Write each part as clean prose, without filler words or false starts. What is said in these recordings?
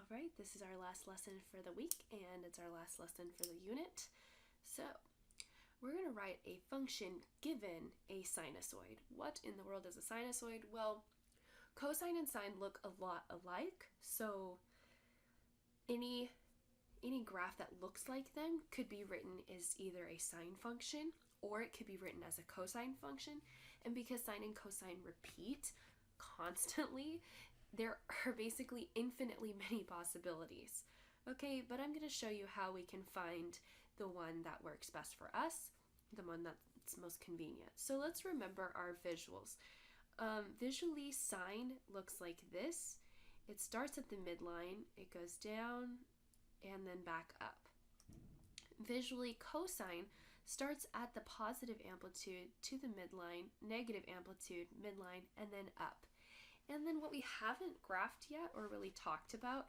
Alright, this is our last lesson for the week, and it's our last lesson for the unit. So, we're going to write a function given a sinusoid. What in the world is a sinusoid? Well, cosine and sine look a lot alike, so any graph that looks like them could be written as either a sine function or it could be written as a cosine function. And because sine and cosine repeat constantly, there are basically infinitely many possibilities. Okay, but I'm going to show you how we can find the one that works best for us, the one that's most convenient. So let's remember our visuals. Visually, sine looks like this. It starts at the midline, it goes down, and then back up. Visually, cosine starts at the positive amplitude to the midline, negative amplitude, midline, and then up. And then what we haven't graphed yet or really talked about,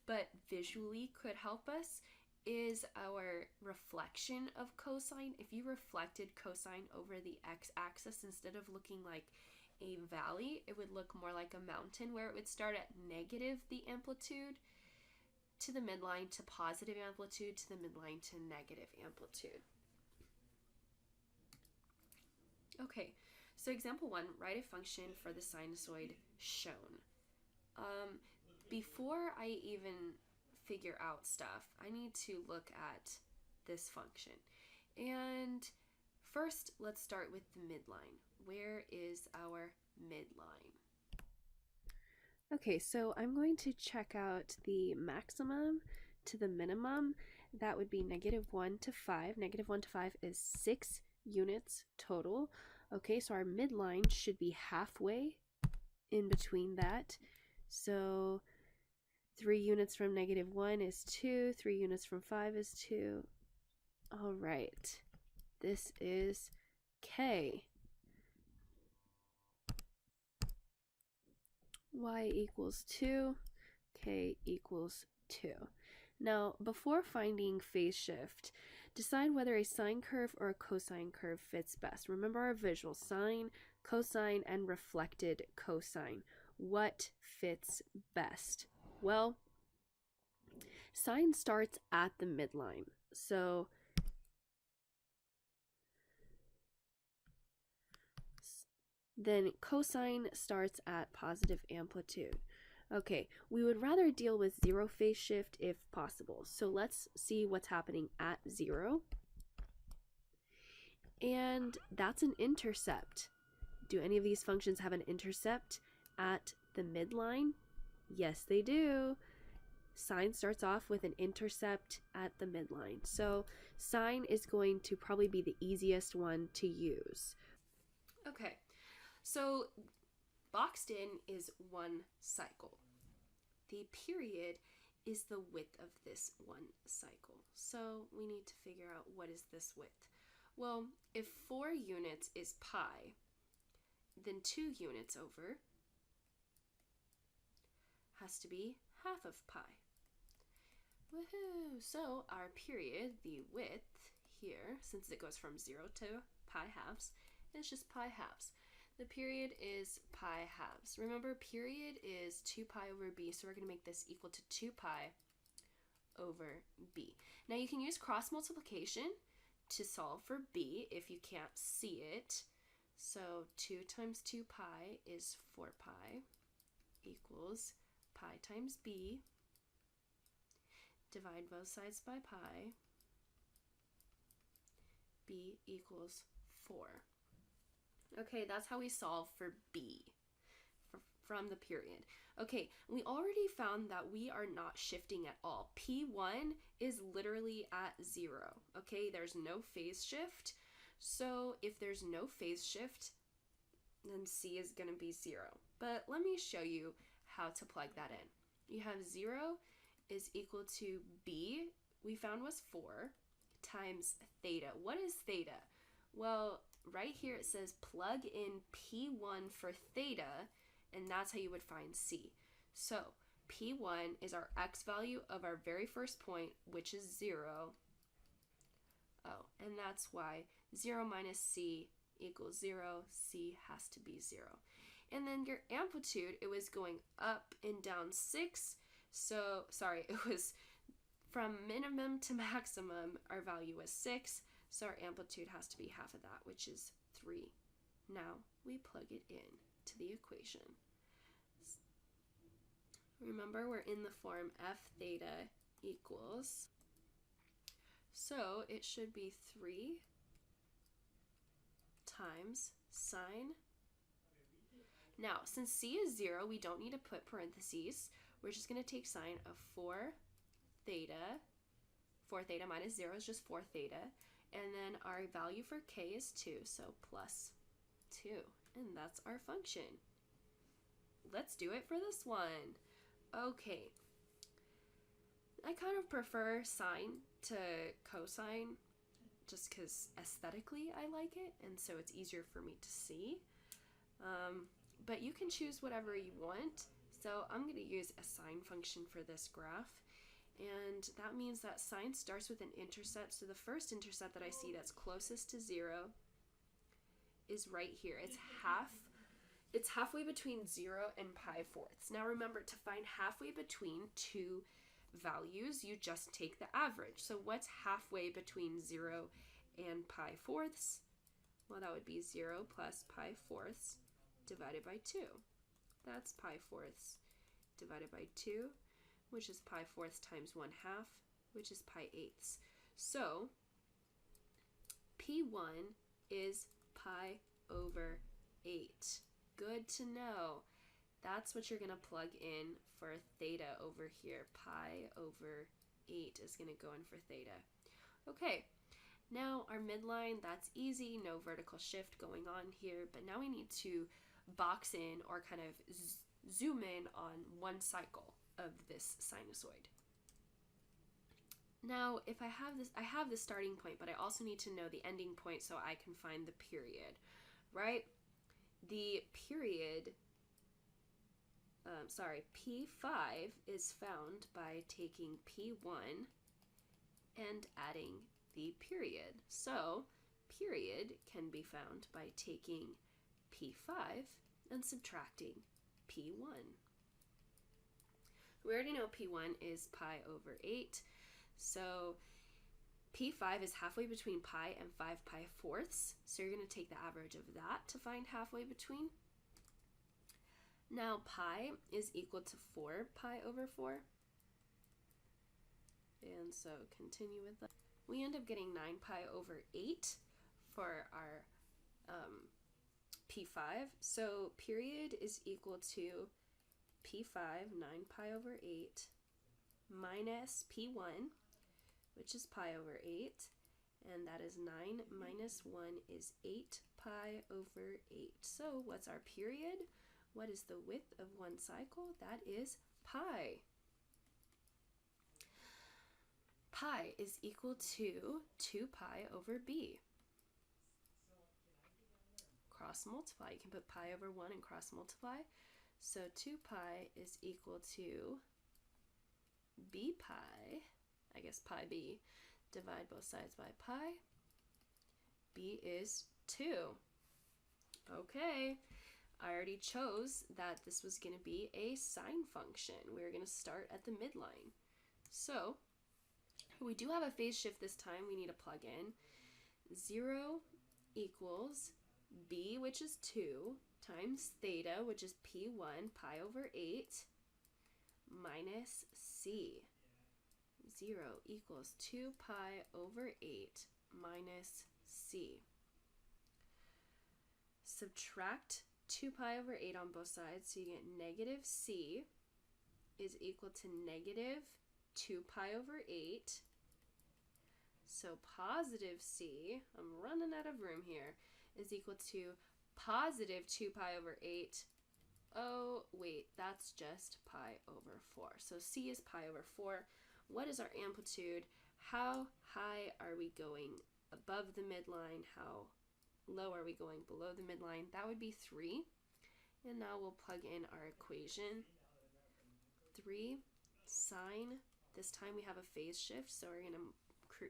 but visually could help us, is our reflection of cosine. If you reflected cosine over the x-axis instead of looking like a valley, it would look more like a mountain where it would start at negative the amplitude to the midline to positive amplitude to the midline to negative amplitude. Okay, so example 1, write a function for the sinusoid shown. Before I even figure out stuff, I need to look at this function. And first, let's start with the midline. Where is our midline? Okay, so I'm going to check out the maximum to the minimum. That would be -1 to 5. -1 to 5 is 6 units total. Okay, so our midline should be halfway in between that. So 3 units from -1 is 2, 3 units from 5 is 2. All right, this is K. Y equals 2, K equals 2. Now, before finding phase shift, decide whether a sine curve or a cosine curve fits best. Remember our visual: sine, cosine, and reflected cosine. What fits best? Well, sine starts at the midline. So then cosine starts at positive amplitude. Okay, we would rather deal with 0 phase shift if possible. So let's see what's happening at 0. And that's an intercept. Do any of these functions have an intercept at the midline? Yes, they do. Sine starts off with an intercept at the midline. So sine is going to probably be the easiest one to use. Okay, so boxed in is 1 cycle. The period is the width of this 1 cycle. So we need to figure out what is this width. Well, if 4 units is pi, then 2 units over has to be half of pi. Woohoo! So our period, the width here, since it goes from 0 to pi halves, is just pi halves. The period is pi halves. Remember, period is 2 pi over b, so we're going to make this equal to 2 pi over b. Now you can use cross multiplication to solve for b if you can't see it. So 2 times 2 pi is 4 pi equals pi times b. Divide both sides by pi. b equals 4. Okay, that's how we solve for b from the period. Okay, we already found that we are not shifting at all. P1 is literally at 0. Okay, there's no phase shift. So if there's no phase shift, then C is going to be 0. But let me show you how to plug that in. You have 0 is equal to b, we found was 4, times theta. What is theta? Well, right here it says plug in P1 for theta, and that's how you would find C. So P1 is our x value of our very first point, which is 0. Oh, and that's why 0 minus C equals 0. C has to be 0. And then your amplitude, it was going up and down 6. So, sorry, it was from minimum to maximum, our value was 6, so our amplitude has to be half of that, which is 3. Now we plug it in to the equation. Remember, we're in the form f theta equals, so it should be 3 times sine. Now, since c is 0, we don't need to put parentheses. We're just going to take sine of 4 theta. 4 theta minus 0 is just 4 theta. And then our value for k is 2, so plus 2. And that's our function. Let's do it for this one. Okay. I kind of prefer sine to cosine just because aesthetically I like it, and so it's easier for me to see. But you can choose whatever you want. So I'm going to use a sine function for this graph. And that means that sine starts with an intercept. So the first intercept that I see that's closest to 0 is right here. It's halfway between 0 and pi fourths. Now remember, to find halfway between two values, you just take the average. So what's halfway between 0 and pi fourths? Well, that would be 0 plus pi fourths divided by 2. That's pi fourths divided by 2, which is pi fourths times 1/2, which is pi eighths. So P1 is pi over 8. Good to know. That's what you're going to plug in for theta over here. Pi over 8 is going to go in for theta. Okay, now our midline, that's easy. No vertical shift going on here. But now we need to box in or kind of zoom in on one cycle of this sinusoid. Now, if I have the starting point, but I also need to know the ending point so I can find the period, right? The period, P5 is found by taking P1 and adding the period. So, period can be found by taking P5 and subtracting P1. We already know P1 is pi over 8, so P5 is halfway between pi and 5 pi fourths, so you're going to take the average of that to find halfway between. Now pi is equal to 4 pi over 4, and so continue with that. We end up getting 9 pi over 8 for our P5, so period is equal to P5, 9 pi over 8, minus P1, which is pi over 8, and that is 9 minus 1 is 8 pi over 8. So what's our period? What is the width of one cycle? That is pi. Pi is equal to 2 pi over b. Cross multiply. You can put pi over 1 and cross multiply. So 2 pi is equal to b pi, I guess pi b, divide both sides by pi. B is 2. Okay, I already chose that this was going to be a sine function. We're going to start at the midline. So we do have a phase shift this time. We need to plug in. 0 equals b, which is 2, times theta, which is P1, pi over 8, minus c. 0 equals 2 pi over 8 minus c. Subtract 2 pi over 8 on both sides, so you get negative c is equal to negative 2 pi over 8. So positive c, I'm running out of room here, is equal to positive 2 pi over 8. Oh, wait, that's just pi over 4. So c is pi over 4. What is our amplitude? How high are we going above the midline? How low are we going below the midline? That would be 3. And now we'll plug in our equation. 3 sine. This time we have a phase shift, so we're going to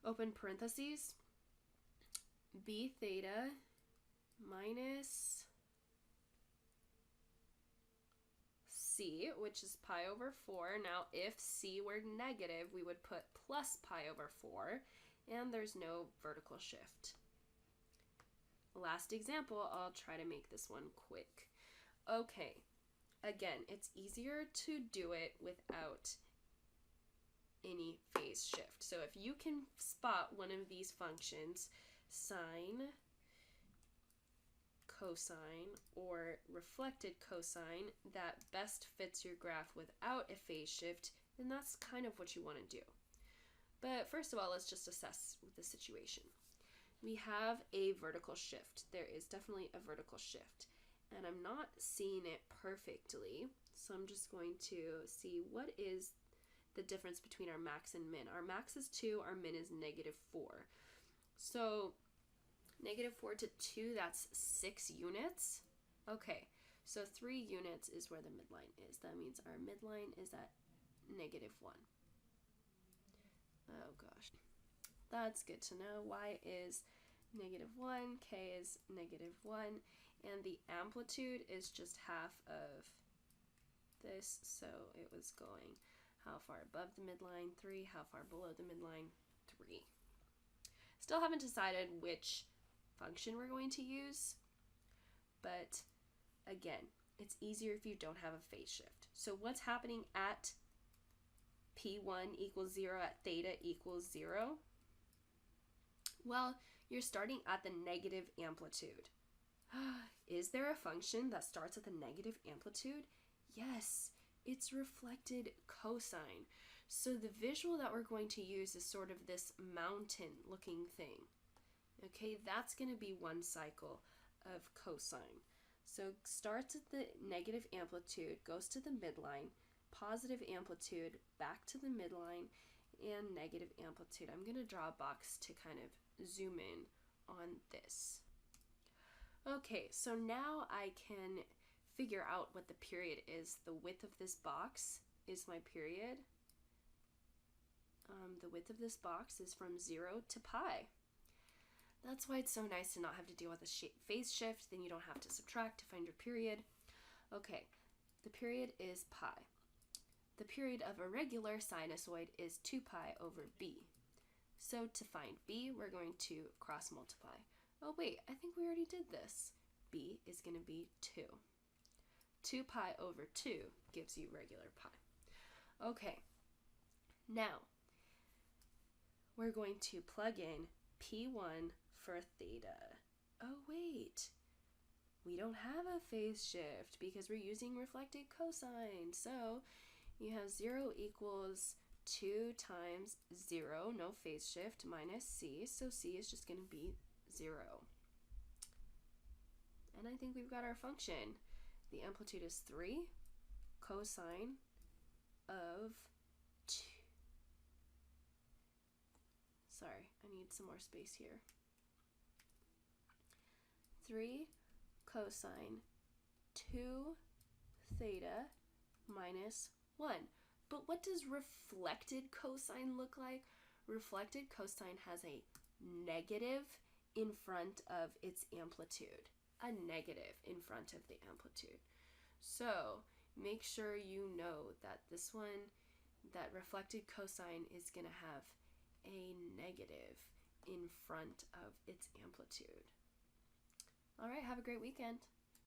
open parentheses. B theta minus c, which is pi over 4. Now, if c were negative, we would put plus pi over 4, and there's no vertical shift. Last example, I'll try to make this one quick. Okay, again, it's easier to do it without any phase shift. So if you can spot one of these functions, sine, cosine, or reflected cosine, that best fits your graph without a phase shift, then that's kind of what you want to do. But first of all, let's just assess the situation. We have a vertical shift. There is definitely a vertical shift, and I'm not seeing it perfectly, so I'm just going to see what is the difference between our max and min. Our max is 2, our min is -4. So -4 to 2, that's 6 units. Okay, so 3 units is where the midline is. That means our midline is at -1. Oh gosh, that's good to know. Y is -1, K is -1, and the amplitude is just half of this, so it was going how far above the midline? 3. How far below the midline? 3. Still haven't decided which function we're going to use, but again, it's easier if you don't have a phase shift. So what's happening at P1 equals 0, at theta equals 0? Well, you're starting at the negative amplitude. Is there a function that starts at the negative amplitude? Yes, it's reflected cosine. So the visual that we're going to use is sort of this mountain looking thing. Okay, that's going to be one cycle of cosine. So starts at the negative amplitude, goes to the midline, positive amplitude, back to the midline, and negative amplitude. I'm going to draw a box to kind of zoom in on this. Okay, so now I can figure out what the period is. The width of this box is my period. The width of this box is from 0 to pi. That's why it's so nice to not have to deal with a phase shift. Then you don't have to subtract to find your period. Okay, the period is pi. The period of a regular sinusoid is 2 pi over b. So to find b, we're going to cross multiply. Oh wait, I think we already did this. B is going to be 2. 2 pi over 2 gives you regular pi. Okay, now we're going to plug in P1 for theta. Oh wait, we don't have a phase shift because we're using reflected cosine. So you have 0 equals 2 times 0, no phase shift, minus c. So c is just going to be 0. And I think we've got our function. The amplitude is 3 cosine of 2. Sorry, I need some more space here. 3 cosine 2 theta minus 1. But what does reflected cosine look like? Reflected cosine has a negative in front of its amplitude. A negative in front of the amplitude. So make sure you know that this one, that reflected cosine is going to have a negative in front of its amplitude. All right, have a great weekend.